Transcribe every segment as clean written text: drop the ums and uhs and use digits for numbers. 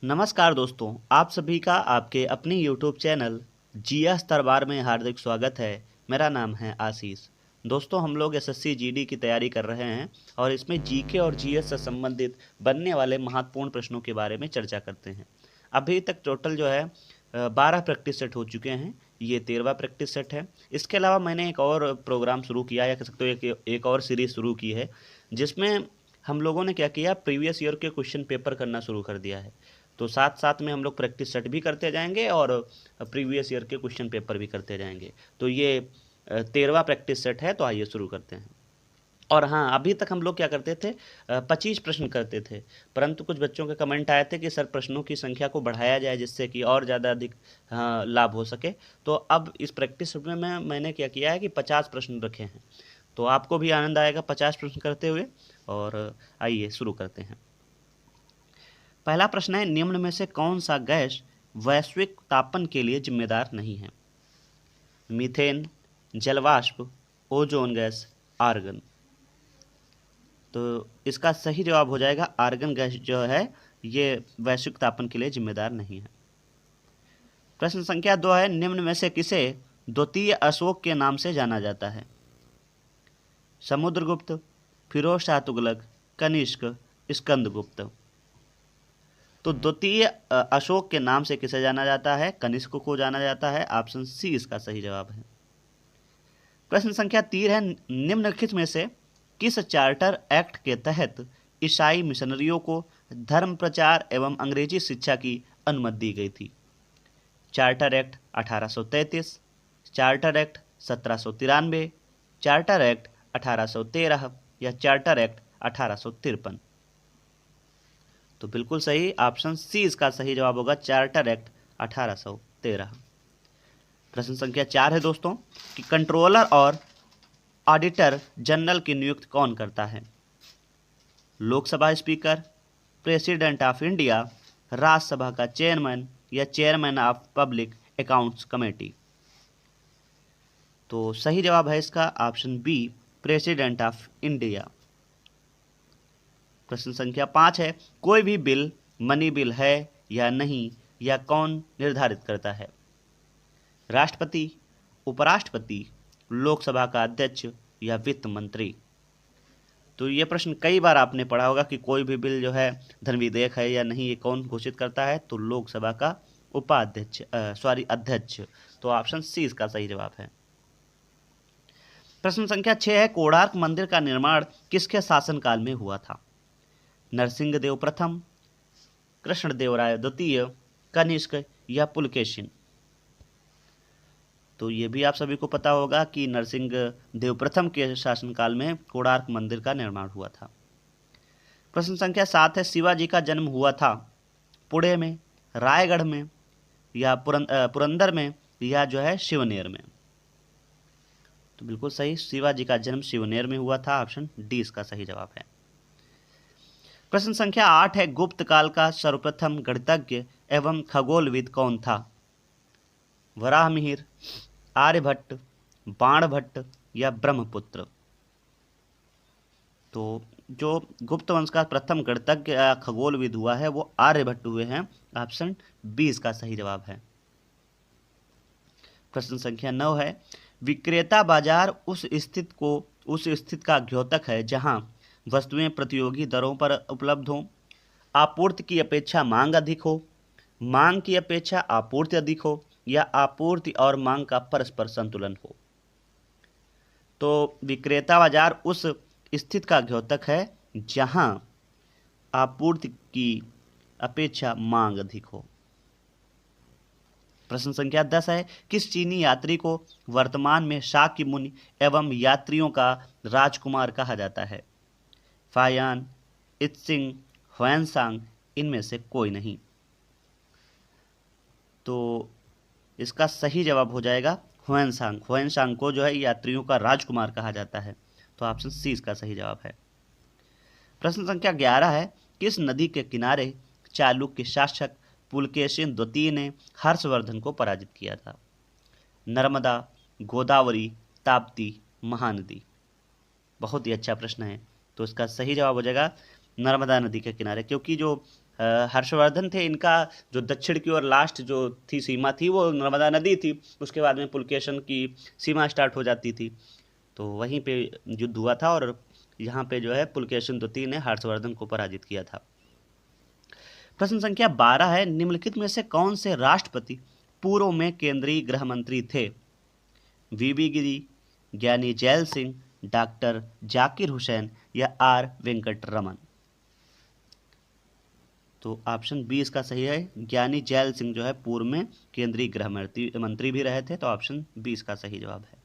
नमस्कार दोस्तों, आप सभी का आपके अपने YouTube चैनल जीएस दरबार में हार्दिक स्वागत है। मेरा नाम है आशीष। दोस्तों, हम लोग एसएससी जीडी की तैयारी कर रहे हैं और इसमें जीके और जीएस से संबंधित बनने वाले महत्वपूर्ण प्रश्नों के बारे में चर्चा करते हैं। अभी तक टोटल जो है 12 प्रैक्टिस सेट हो चुके हैं। ये 13वां प्रैक्टिस सेट है। इसके अलावा मैंने एक और प्रोग्राम शुरू किया, या कह सकते हो एक और सीरीज शुरू की है, जिसमें हम लोगों ने क्या किया, प्रीवियस ईयर के क्वेश्चन पेपर करना शुरू कर दिया है। तो साथ साथ में हम लोग प्रैक्टिस सेट भी करते जाएंगे और प्रीवियस ईयर के क्वेश्चन पेपर भी करते जाएंगे। तो ये 13वां प्रैक्टिस सेट है। तो आइए शुरू करते हैं। और हाँ, अभी तक हम लोग क्या करते थे, 25 प्रश्न करते थे, परंतु कुछ बच्चों के कमेंट आए थे कि सर प्रश्नों की संख्या को बढ़ाया जाए जिससे कि और ज़्यादा अधिक लाभ हो सके। तो अब इस प्रैक्टिस सेट में मैंने क्या किया है कि 50 प्रश्न रखे हैं। तो आपको भी आनंद आएगा 50 प्रश्न करते हुए। और आइए शुरू करते हैं। पहला प्रश्न है, निम्न में से कौन सा गैस वैश्विक तापन के लिए जिम्मेदार नहीं है? मीथेन, जलवाष्प, ओजोन गैस, आर्गन। तो इसका सही जवाब हो जाएगा आर्गन गैस जो है ये वैश्विक तापन के लिए जिम्मेदार नहीं है। प्रश्न संख्या 2 है, निम्न में से किसे द्वितीय अशोक के नाम से जाना जाता है? समुद्रगुप्त, फिरोज शाह तुगलक, कनिष्क, स्कंदगुप्त। तो द्वितीय अशोक के नाम से किसे जाना जाता है? कनिष्क को जाना जाता है। ऑप्शन सी इसका सही जवाब है। प्रश्न संख्या 3 है, निम्नलिखित में से किस चार्टर एक्ट के तहत ईसाई मिशनरियों को धर्म प्रचार एवं अंग्रेजी शिक्षा की अनुमति दी गई थी? Charter act 1833, charter act 1793, charter act 1813 या चार्टर एक्ट 1853? तो बिल्कुल सही, ऑप्शन सी इसका सही जवाब होगा, चार्टर एक्ट 1813। प्रश्न संख्या 4 है दोस्तों कि कंट्रोलर और ऑडिटर जनरल की नियुक्ति कौन करता है? Lok Sabha speaker, president of India, Rajya Sabha का चेयरमैन या chairman of public accounts committee? तो सही जवाब है इसका option B, president of India. प्रश्न संख्या 5 है, कोई भी बिल मनी बिल है या नहीं, या कौन निर्धारित करता है? राष्ट्रपति, उपराष्ट्रपति, लोकसभा का अध्यक्ष या वित्त मंत्री? तो ये प्रश्न कई बार आपने पढ़ा होगा कि कोई भी बिल जो है धन विधेयक है या नहीं, ये कौन घोषित करता है? तो लोकसभा का उपाध्यक्ष, अध्यक्ष। तो ऑप्शन सी इसका सही जवाब है। प्रश्न संख्या 6 है, कोणार्क मंदिर का निर्माण किसके शासनकाल में हुआ था? नरसिंहदेव प्रथम, कृष्णदेवराय द्वितीय, कनिष्क या पुलकेशिन? तो ये भी आप सभी को पता होगा कि नरसिंहदेव प्रथम के शासनकाल में कोणार्क मंदिर का निर्माण हुआ था। प्रश्न संख्या 7 है, शिवाजी का जन्म हुआ था पुणे में, रायगढ़ में या पुरंदर में या जो है शिवनेर में? तो बिल्कुल सही, शिवाजी का जन्म शिवनेर में हुआ था। ऑप्शन डी इसका सही जवाब है। प्रश्न संख्या 8 है, गुप्त काल का सर्वप्रथम गणितज्ञ एवं खगोलविद कौन था? वराहमिहिर, आर्यभट्ट, बाणभट्ट या ब्रह्मपुत्र? तो जो गुप्त वंश का प्रथम गणितज्ञ खगोलविद हुआ है वो आर्यभट्ट हुए हैं। ऑप्शन बी इसका सही जवाब है। प्रश्न संख्या 9 है, विक्रेता बाजार उस स्थित का द्योतक है जहां वस्तुएं प्रतियोगी दरों पर उपलब्ध हों, आपूर्ति की अपेक्षा मांग अधिक हो, मांग की अपेक्षा आपूर्ति अधिक हो, या आपूर्ति और मांग का परस्पर संतुलन हो? तो विक्रेता बाजार उस स्थिति का द्योतक है जहां आपूर्ति की अपेक्षा मांग अधिक हो। प्रश्न संख्या 10 है, किस चीनी यात्री को वर्तमान में शाक्य मुनि एवं यात्रियों का राजकुमार कहा जाता है? फायान, इत्सिंग, ह्वेनसांग, इनमें से कोई नहीं? तो इसका सही जवाब हो जाएगा ह्वेनसांग। ह्वेनसांग को जो है यात्रियों का राजकुमार कहा जाता है। तो ऑप्शन सी इसका सही जवाब है। प्रश्न संख्या 11 है, किस नदी के किनारे चालुक्य शासक पुलकेशिन द्वितीय ने हर्षवर्धन को पराजित किया था? नर्मदा, गोदावरी, ताप्ती, महानदी? बहुत ही अच्छा प्रश्न है। तो इसका सही जवाब हो जाएगा नर्मदा नदी के किनारे, क्योंकि जो हर्षवर्धन थे। इनका जो दक्षिण की ओर लास्ट जो थी सीमा थी वो नर्मदा नदी थी, उसके बाद में पुलकेशन की सीमा स्टार्ट हो जाती थी, तो वहीं पे युद्ध हुआ था और यहाँ पे जो है पुलकेशन द्वितीय ने हर्षवर्धन को पराजित किया था। प्रश्न संख्या 12 है, निम्नलिखित में से कौन से राष्ट्रपति पूर्व में केंद्रीय गृह मंत्री थे? वीबी गिरी, ज्ञानी जैल सिंह, डॉक्टर जाकिर हुसैन या आर वेंकट रमन? तो ऑप्शन बी इसका सही है। ज्ञानी जैल सिंह जो है पूर्व में केंद्रीय गृह मंत्री भी रहे थे, तो ऑप्शन बी इसका सही जवाब है।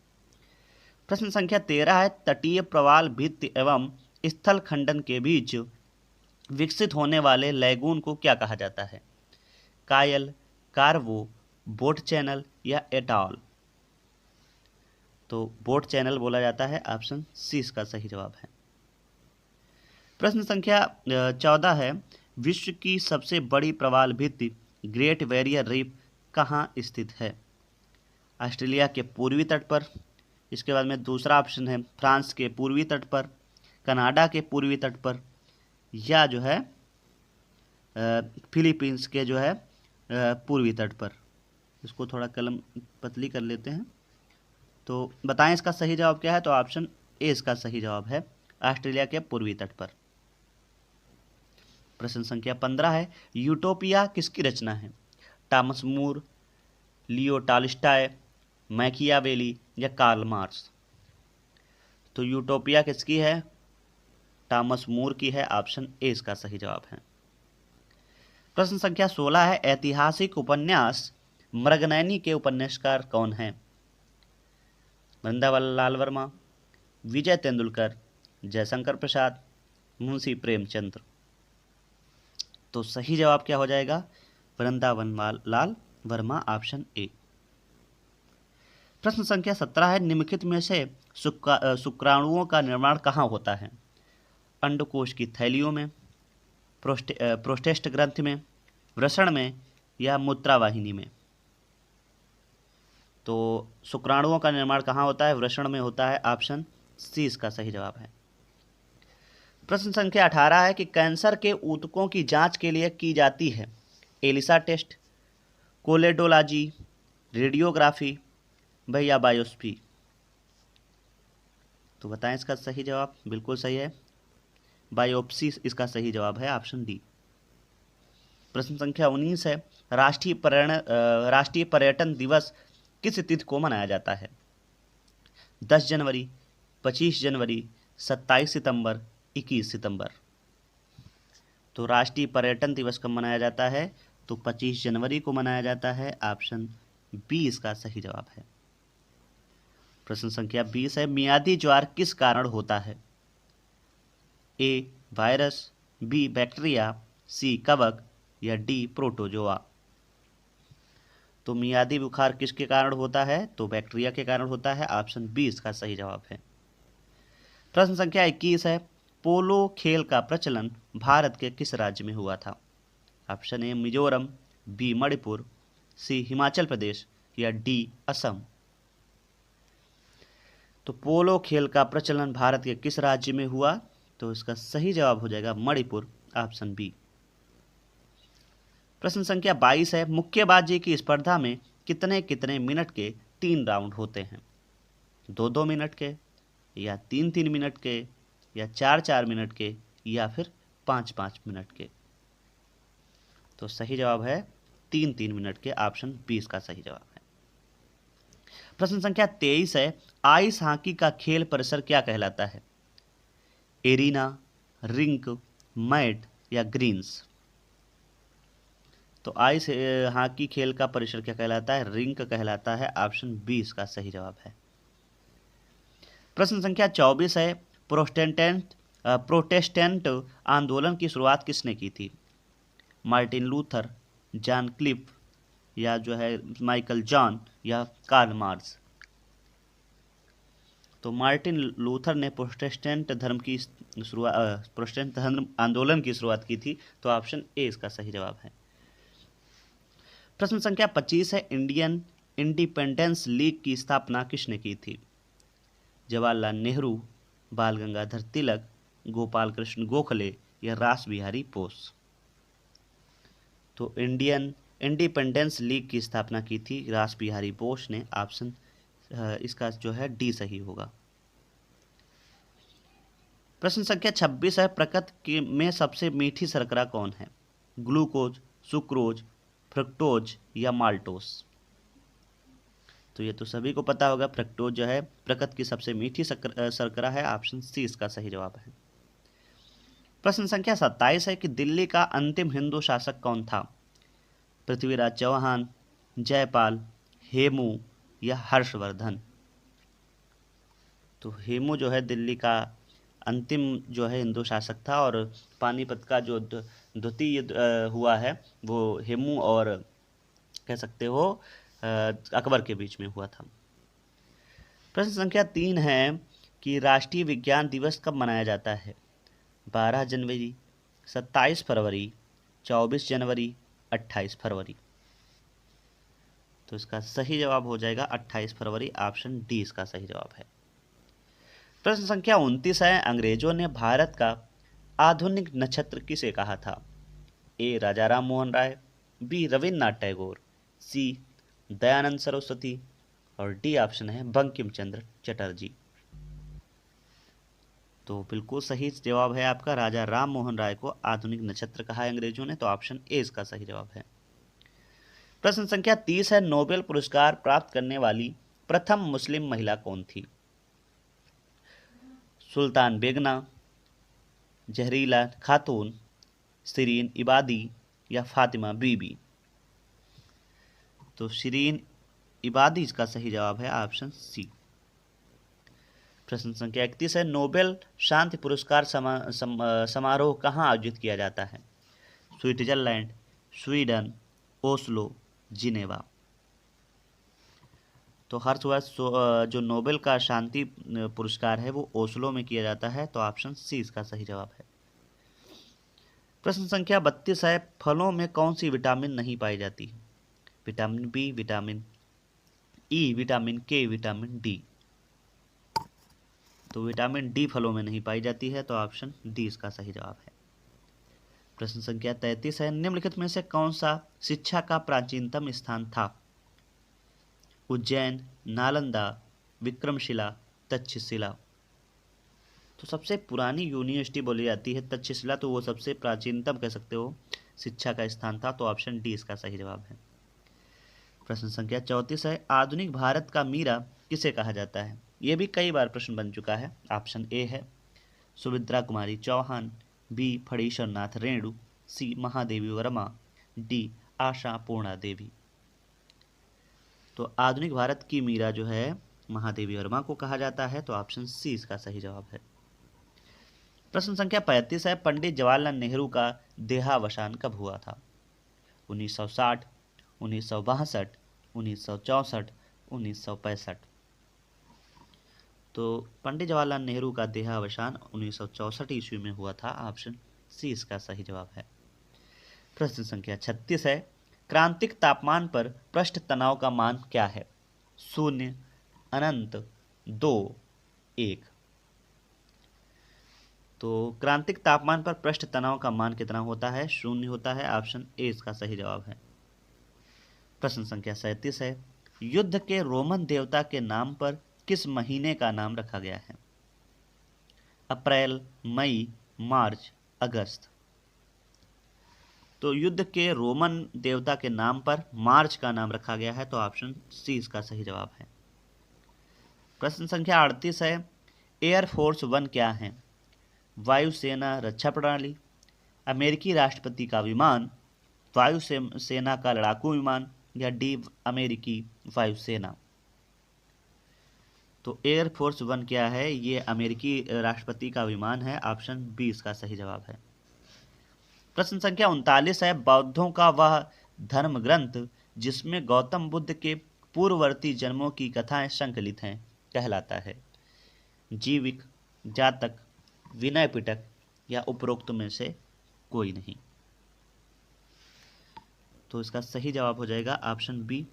प्रश्न संख्या 13 है, तटीय प्रवाल भित्ति एवं स्थल खंडन के बीच विकसित होने वाले लैगून को क्या कहा जाता है? कायल, कार्वो, बोट चैनल या एटॉल? तो बोट चैनल बोला जाता है, ऑप्शन सी इसका सही जवाब है। प्रश्न संख्या 14 है, विश्व की सबसे बड़ी प्रवाल भित्ति ग्रेट बैरियर रीफ कहाँ स्थित है? ऑस्ट्रेलिया के पूर्वी तट पर, इसके बाद में दूसरा ऑप्शन है फ्रांस के पूर्वी तट पर, कनाडा के पूर्वी तट पर, या जो है फिलीपींस के जो है पूर्वी तट पर। इसको थोड़ा कलम पतली कर लेते हैं। तो बताएं इसका सही जवाब क्या है? तो ऑप्शन ए इसका सही जवाब है, ऑस्ट्रेलिया के पूर्वी तट पर। प्रश्न संख्या 15 है, यूटोपिया किसकी रचना है? Thomas More, Leo Tolstoy, Machiavelli या कार्ल मार्क्स? तो यूटोपिया किसकी है? टॉमस मूर की है, ऑप्शन ए इसका सही जवाब है। प्रश्न संख्या 16 है, ऐतिहासिक उपन्यास मृगनयनी के उपन्यासकार कौन हैं? वृंदावन लाल वर्मा, विजय तेंदुलकर, जयशंकर प्रसाद, मुंशी प्रेमचंद्र? तो सही जवाब क्या हो जाएगा? Vrindavan Lal Verma, option A. प्रश्न संख्या 17 है, निम्नलिखित में से शुक्राणुओं का निर्माण कहाँ होता है? अंडकोश की थैलियों में, प्रोस्टेस्ट ग्रंथि में, वृषण में या मूत्रावाहिनी में? तो शुक्राणुओं का निर्माण कहाँ होता है? वृषण में होता है, ऑप्शन सी इसका सही जवाब है। प्रश्न संख्या 18 है कि कैंसर के ऊतकों की जांच के लिए की जाती है एलिसा टेस्ट, कोलेडोलॉजी, रेडियोग्राफी या बायोप्सी? तो बताएं इसका सही जवाब। बिल्कुल सही है, बायोप्सी इसका सही जवाब है, ऑप्शन डी। प्रश्न संख्या 19 है, राष्ट्रीय पर्यटन दिवस किस तिथि को मनाया जाता है? 10 जनवरी, 25 जनवरी, 27 सितंबर, 21 सितंबर? तो राष्ट्रीय पर्यटन दिवस कब मनाया जाता है? तो 25 जनवरी को मनाया जाता है, ऑप्शन बी इसका सही जवाब है। प्रश्न संख्या 20 है, मियादी ज्वार किस कारण होता है? ए वायरस, बी बैक्टीरिया, सी कवक या डी प्रोटोजोआ? तो मियादी बुखार किसके कारण होता है? तो बैक्टीरिया के कारण होता है, ऑप्शन बी इसका सही जवाब है। प्रश्न संख्या 21 है, पोलो खेल का प्रचलन भारत के किस राज्य में हुआ था? Option A Mizoram, B Manipur, C Himachal Pradesh या डी असम? तो पोलो खेल का प्रचलन भारत के किस राज्य में हुआ? तो इसका सही जवाब हो जाएगा मणिपुर, ऑप्शन बी। प्रश्न संख्या 22 है, मुक्केबाजी की स्पर्धा में कितने कितने मिनट के 3 राउंड होते हैं? 2-2 मिनट के, या 3-3 मिनट के, या 4-4 मिनट के, या फिर 5-5 मिनट के? तो सही जवाब है 3-3 मिनट के, ऑप्शन बी इसका सही जवाब है। प्रश्न संख्या 23 है, आइस हॉकी का खेल परिसर क्या कहलाता है? एरिना, रिंक, मैट या ग्रीन्स? तो आइस हॉकी खेल का परिसर क्या कहलाता है? रिंक कहलाता है, ऑप्शन बी इसका सही जवाब है। प्रश्न संख्या 24 है, प्रोटेस्टेंट आंदोलन की शुरुआत किसने की थी? मार्टिन लूथर, जॉन क्लिफ या जो है माइकल जॉन या कार्ल मार्क्स? तो मार्टिन लूथर ने प्रोटेस्टेंट धर्म आंदोलन की शुरुआत की थी, तो ऑप्शन ए इसका सही जवाब है। प्रश्न संख्या 25 है, इंडियन इंडिपेंडेंस लीग की स्थापना किसने की थी? जवाहरलाल नेहरू, बाल गंगाधर तिलक, गोपाल कृष्ण गोखले या रास बिहारी बोस? तो इंडियन इंडिपेंडेंस लीग की स्थापना की थी रास बिहारी बोस ने। ऑप्शन इसका जो है डी सही होगा। प्रश्न संख्या 26 है, प्रकृति में सबसे मीठी शर्करा कौन है? ग्लूकोज, सुक्रोज, फ्रक्टोज या माल्टोस? तो ये तो सभी को पता होगा, फ्रक्टोज जो है प्रकृति की सबसे मीठी शर्करा है। ऑप्शन सी इसका सही जवाब है। प्रश्न संख्या 27 है कि दिल्ली का अंतिम हिंदू शासक कौन था? पृथ्वीराज चौहान, जयपाल, हेमू या हर्षवर्धन? तो हेमू जो है दिल्ली का अंतिम जो है हिंदू शासक था, और पानीपत का जो द्वितीय युद्ध हुआ है वो हेमू और कह सकते हो अकबर के बीच में हुआ था। प्रश्न संख्या 3 है कि राष्ट्रीय विज्ञान दिवस कब मनाया जाता है? 12 जनवरी, 27 फरवरी, 24 जनवरी, 28 फरवरी? तो इसका सही जवाब हो जाएगा 28 फरवरी। ऑप्शन डी इसका सही जवाब है। प्रश्न संख्या 29 है, अंग्रेजों ने भारत का आधुनिक नक्षत्र किसे कहा था? ए राजा राम मोहन राय, बी रविन्द्रनाथ टैगोर, सी दयानंद सरस्वती और डी ऑप्शन है बंकिम चंद्र चटर्जी। तो बिल्कुल सही जवाब है आपका, राजा राम मोहन राय को आधुनिक नक्षत्र कहा है अंग्रेजों ने। तो ऑप्शन ए इसका सही जवाब है। प्रश्न संख्या 30 है, नोबेल पुरस्कार प्राप्त करने वाली प्रथम मुस्लिम महिला कौन थी? सुल्तान बेगना, जहरीला खातून, शिरीन इबादी या फातिमा बीबी? तो शिरीन इबादी इसका सही जवाब है। Option C. प्रश्न संख्या 31 है, नोबेल शांति पुरस्कार समारोह कहाँ आयोजित किया जाता है? Switzerland, Sweden, Oslo, Geneva? तो हर वर्ष जो नोबेल का शांति पुरस्कार है वो ओस्लो में किया जाता है। तो ऑप्शन सी इसका सही जवाब है। प्रश्न संख्या 32 है, फलों में कौन सी विटामिन नहीं पाई जाती है? Vitamin B, vitamin E, vitamin K, vitamin D? तो विटामिन डी फलों में नहीं पाई जाती है। तो ऑप्शन डी इसका सही जवाब है। प्रश्न संख्या 33 है, निम्नलिखित में से कौन सा शिक्षा का प्राचीनतम स्थान था? उज्जैन, नालंदा, विक्रमशिला, तक्षशिला? तो सबसे पुरानी यूनिवर्सिटी बोली जाती है तक्षशिला, तो वो सबसे प्राचीनतम कह सकते हो शिक्षा का स्थान था। तो ऑप्शन डी इसका सही जवाब है। प्रश्न संख्या 34 है, आधुनिक भारत का मीरा किसे कहा जाता है? ये भी कई बार प्रश्न बन चुका है। ऑप्शन ए है सुभद्रा कुमारी चौहान, बी फणीश्वर नाथ रेणु, सी महादेवी वर्मा, डी आशा पूर्णा देवी? तो आधुनिक भारत की मीरा जो है महादेवी वर्मा को कहा जाता है। तो ऑप्शन सी इसका सही जवाब है। प्रश्न संख्या 35 है, पंडित जवाहरलाल नेहरू का देहावसान कब हुआ था? 1960, 1962, 1964, 1965? तो पंडित जवाहरलाल नेहरू का देहावसान 1964 ईस्वी में हुआ था। ऑप्शन सी इसका सही जवाब है। प्रश्न संख्या 36 है, क्रांतिक तापमान पर पृष्ठ तनाव का मान क्या है? 0, अनंत, 2, 1? तो क्रांतिक तापमान पर पृष्ठ तनाव का मान कितना होता है? 0 होता है। ऑप्शन ए इसका सही जवाब है। प्रश्न संख्या 37 है, युद्ध के रोमन देवता के नाम पर किस महीने का नाम रखा गया है? अप्रैल, मई, मार्च, अगस्त? तो युद्ध के रोमन देवता के नाम पर मार्च का नाम रखा गया है। तो ऑप्शन सी इसका सही जवाब है। प्रश्न संख्या 38 है, एयरफोर्स 1 क्या है? वायुसेना रक्षा प्रणाली, अमेरिकी राष्ट्रपति का विमान, वायुसेना का लड़ाकू विमान या डी अमेरिकी वायुसेना? तो एयरफोर्स 1 क्या है? ये अमेरिकी राष्ट्रपति का विमान है। ऑप्शन बी इसका सही जवाब है। प्रश्न संख्या 39 है, बौद्धों का वह धर्म ग्रंथ जिसमें गौतम बुद्ध के पूर्ववर्ती जन्मों की कथाएं संकलित हैं कहलाता है? जीविक, जातक, विनय पिटक या उपरोक्त में से कोई नहीं? तो इसका सही जवाब हो जाएगा ऑप्शन बी,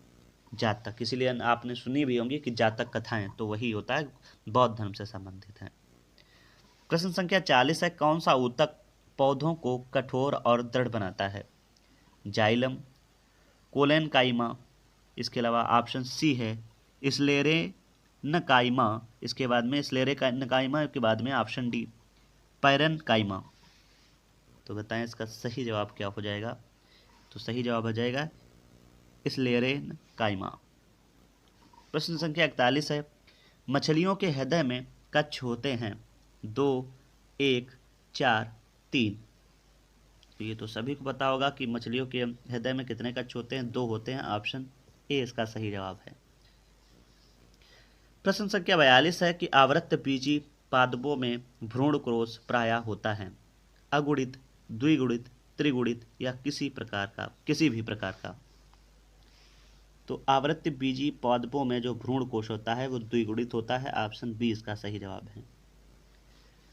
जातक। इसीलिए आपने सुनी भी होंगी कि जातक कथाएं, तो वही होता है, बौद्ध धर्म से संबंधित है। प्रश्न संख्या 40 है, कौन सा ऊतक पौधों को कठोर और दृढ़ बनाता है? जाइलम, कोलेनकाइमा, इसके अलावा ऑप्शन सी है स्लेरेनकाइमा, इसके बाद में स्लेरेनकाइमा के बाद में ऑप्शन डी पैरेनकाइमा। तो बताएं इसका सही जवाब क्या हो जाएगा। तो सही जवाब हो जाएगा स्लेरेनकाइमा। प्रश्न संख्या 41 है, मछलियों के हृदय में कच्छ होते हैं 2, 1, 4, 3। तो ये तो सभी को पता होगा कि मछलियों के हृदय में कितने कच्छ होते हैं, 2 होते हैं। ऑप्शन ए इसका सही जवाब है। प्रश्न संख्या 42 है कि आवृतबीजी पादपों में भ्रूणकोश प्रायः होता है अगुणित, द्विगुणित, त्रिगुणित या किसी भी प्रकार का। तो आवृतबीजी पादपों में जो भ्रूणकोश होता है वो द्विगुणित होता है। ऑप्शन बी इसका सही जवाब है।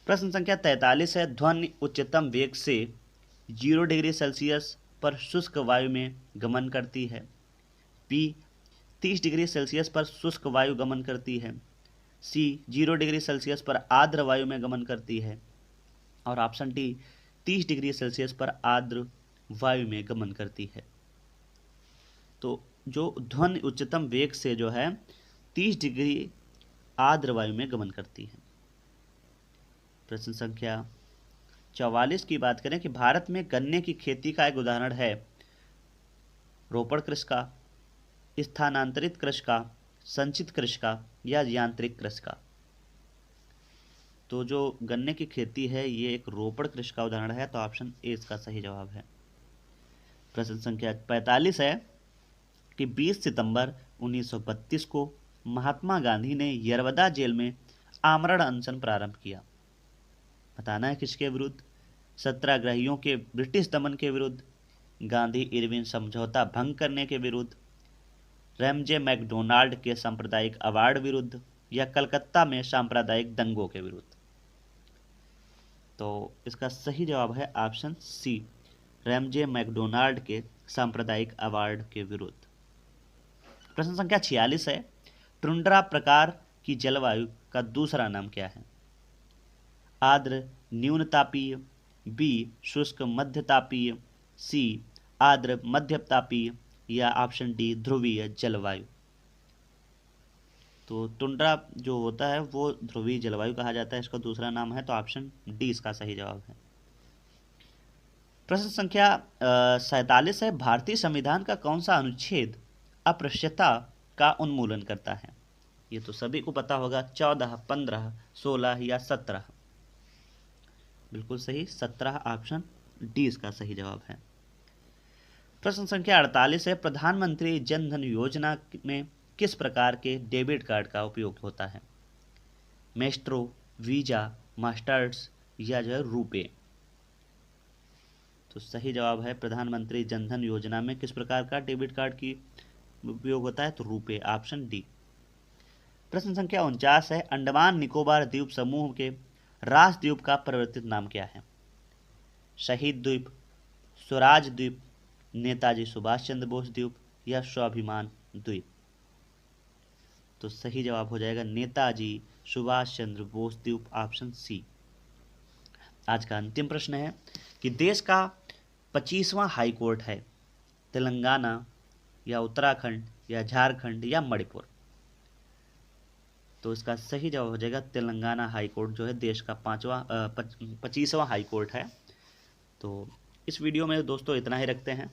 प्रश्न संख्या 43 है, ध्वनि उच्चतम वेग से 0 डिग्री सेल्सियस पर शुष्क वायु में गमन करती है। बी 30 डिग्री सेल्सियस पर शुष्क वायु गमन करती है। सी 0 डिग्री सेल्सियस पर आर्द्र वायु में गमन करती है। और ऑप्शन डी 30 डिग्री सेल्सियस पर आर्द्र वायु में गमन करती है। तो जो ध्वनि उच्चतम वेग से जो है 30 डिग्री आर्द्र वायु में गमन करती है। प्रश्न संख्या 44 की बात करें कि भारत में गन्ने की खेती का एक उदाहरण है रोपण कृषि का, स्थानांतरित कृषि का, संचित कृषि का या यांत्रिक कृषि का। तो जो गन्ने की खेती है ये एक रोपण कृषि का उदाहरण है। तो ऑप्शन ए इसका सही जवाब है। प्रश्न संख्या 45 है कि 20 सितंबर 1932 को महात्मा गांधी ने यरवदा जेल में आमरण अनशन प्रारंभ किया। बताना है किसके विरुद्ध। सत्याग्रहियों के ब्रिटिश दमन के विरुद्ध, गांधी इरविन समझौता भंग करने के विरुद्ध, रैमजे मैकडोनाल्ड के सांप्रदायिक अवार्ड विरुद्ध या कलकत्ता में सांप्रदायिक दंगों के विरुद्ध। तो इसका सही जवाब है ऑप्शन सी रैमजे मैकडोनाल्ड के सांप्रदायिक अवार्ड के विरुद्ध। प्रश्न संख्या 46 है, टुंड्रा प्रकार की जलवायु का दूसरा नाम क्या है। आर्द्र न्यूनतापीय, बी शुष्क मध्यतापीय, सी आर्द्र मध्यतापीय या ऑप्शन डी ध्रुवीय जलवायु। तो टुंड्रा जो होता है वो ध्रुवीय जलवायु कहा जाता है, इसका दूसरा नाम है। तो ऑप्शन डी इसका सही जवाब है। प्रश्न संख्या 47 है, भारतीय संविधान का कौन सा अनुच्छेद अस्पृश्यता का उन्मूलन करता है। ये तो सभी को पता होगा, 14, 15, 16 या 17। बिल्कुल सही 17, ऑप्शन डी इसका सही जवाब है। प्रश्न संख्या 48 है, प्रधानमंत्री जन धन योजना में किस प्रकार के डेबिट कार्ड का उपयोग होता है। मेस्ट्रो, वीजा, मास्टर्स या जो है रुपे। तो सही जवाब है प्रधानमंत्री जन धन योजना में किस प्रकार का डेबिट कार्ड की उपयोग होता है। तो रुपे, ऑप्शन डी। प्रश्न संख्या 49 है, अंडमान निकोबार द्वीप समूह के राजद्वीप का परिवर्तित नाम क्या है। शहीद द्वीप, स्वराज द्वीप, नेताजी सुभाष चंद्र बोस द्वीप या स्वाभिमान द्वीप। तो सही जवाब हो जाएगा नेताजी सुभाष चंद्र बोस द्वीप, ऑप्शन सी। आज का अंतिम प्रश्न है कि देश का 25वां हाई कोर्ट है तेलंगाना या उत्तराखंड या झारखंड या मणिपुर। तो इसका सही जवाब हो जाएगा तेलंगाना हाई कोर्ट जो है देश का 25वां हाई कोर्ट है। तो इस वीडियो में दोस्तों इतना ही रखते हैं।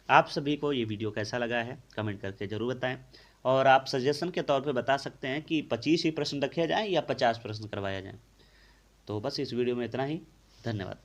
आप सभी को ये वीडियो कैसा लगा है कमेंट करके ज़रूर बताएं, और आप सजेशन के तौर पे बता सकते हैं कि 25 ही प्रश्न रखे जाएं या 50 प्रश्न करवाया जाए। तो बस इस वीडियो में इतना ही, धन्यवाद।